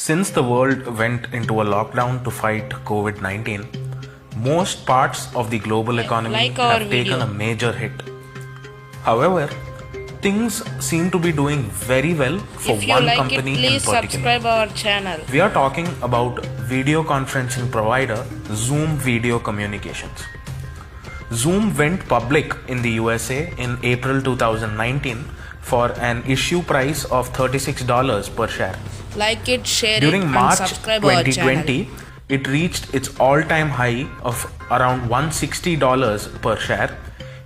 Since the world went into a lockdown to fight COVID-19, most parts of the global economy have taken a major hit. However, things seem to be doing very well for one company in particular. Please subscribe our channel. We are talking about video conferencing provider Zoom Video Communications. Zoom went public in the USA in April 2019 for an issue price of $36 per share. Like it, share During it, March and subscribe our 2020, channel. it reached its all-time high of around $160 per share,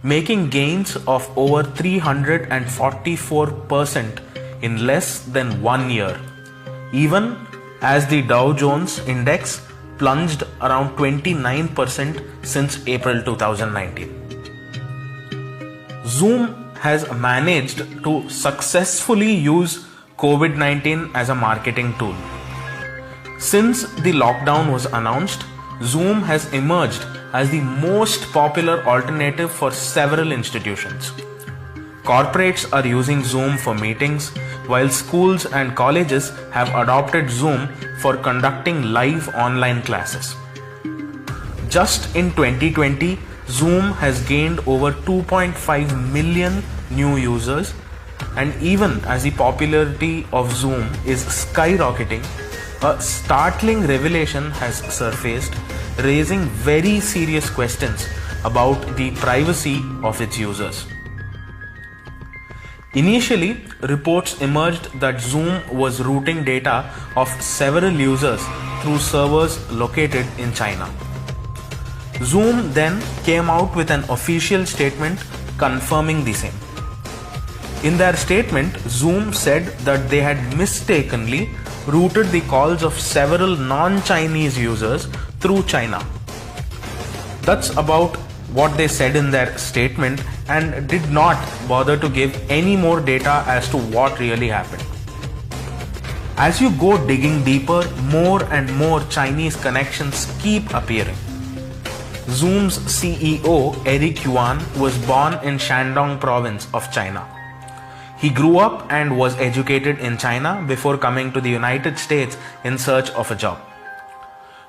making gains of over 344% in less than 1 year, even as the Dow Jones Index plunged around 29% since April 2019. Zoom has managed to successfully use COVID-19 as a marketing tool. Since the lockdown was announced, Zoom has emerged as the most popular alternative for several institutions. Corporates are using Zoom for meetings, while schools and colleges have adopted Zoom for conducting live online classes. Just in 2020, Zoom has gained over 2.5 million new users, and even as the popularity of Zoom is skyrocketing, a startling revelation has surfaced, raising very serious questions about the privacy of its users. Initially, reports emerged that Zoom was routing data of several users through servers located in China. Zoom then came out with an official statement confirming the same. In their statement, Zoom said that they had mistakenly routed the calls of several non-Chinese users through China. That's about what they said in their statement and did not bother to give any more data as to what really happened. As you go digging deeper, more and more Chinese connections keep appearing. Zoom's CEO Eric Yuan was born in Shandong province of China. He grew up and was educated in China before coming to the United States in search of a job.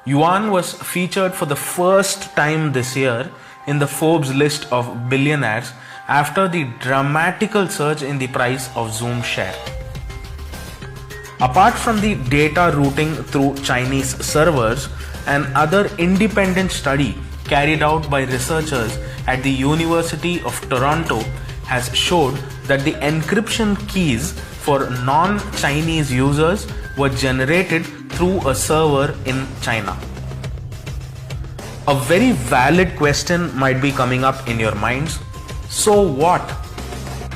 Yuan was featured for the first time this year in the Forbes list of billionaires after the dramatical surge in the price of Zoom share. Apart from the data routing through Chinese servers, another independent study carried out by researchers at the University of Toronto has showed that the encryption keys for non-Chinese users were generated through a server in China. A very valid question might be coming up in your minds. So what?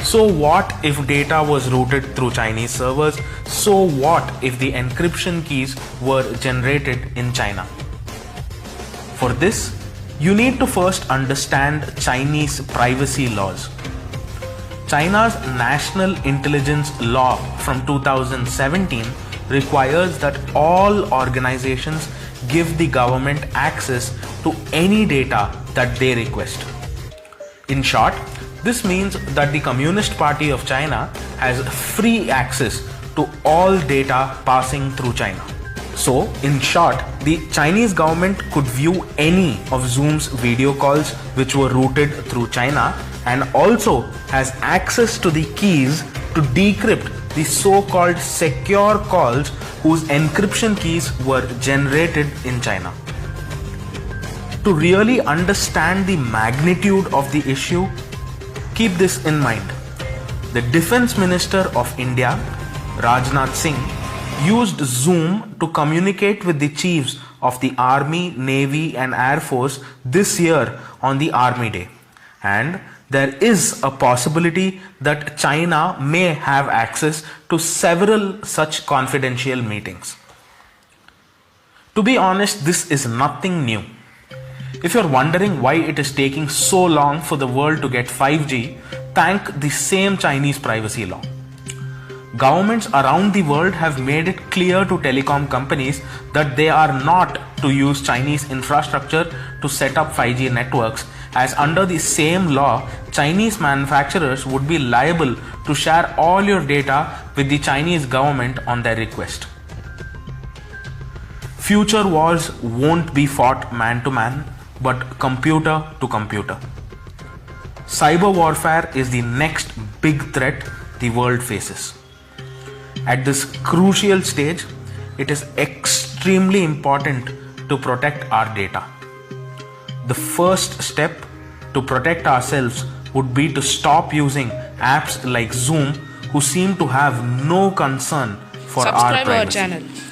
So what if data was routed through Chinese servers? So what if the encryption keys were generated in China? For this, you need to first understand Chinese privacy laws. China's National Intelligence Law from 2017 requires that all organizations give the government access to any data that they request. In short, this means that the Communist Party of China has free access to all data passing through China. So, in short, the Chinese government could view any of Zoom's video calls which were routed through China and also has access to the keys to decrypt the so-called secure calls whose encryption keys were generated in China. To really understand the magnitude of the issue, keep this in mind. The Defense Minister of India, Rajnath Singh, used Zoom to communicate with the chiefs of the Army, Navy and Air Force this year on the Army Day. And there is a possibility that China may have access to several such confidential meetings. To be honest, this is nothing new. If you're wondering why it is taking so long for the world to get 5G, thank the same Chinese privacy law. Governments around the world have made it clear to telecom companies that they are not to use Chinese infrastructure to set up 5G networks, as under the same law, Chinese manufacturers would be liable to share all your data with the Chinese government on their request. Future wars won't be fought man to man, but computer to computer. Cyber warfare is the next big threat the world faces. At this crucial stage, it is extremely important to protect our data. The first step to protect ourselves would be to stop using apps like Zoom, who seem to have no concern for our Subscribe our privacy. channel.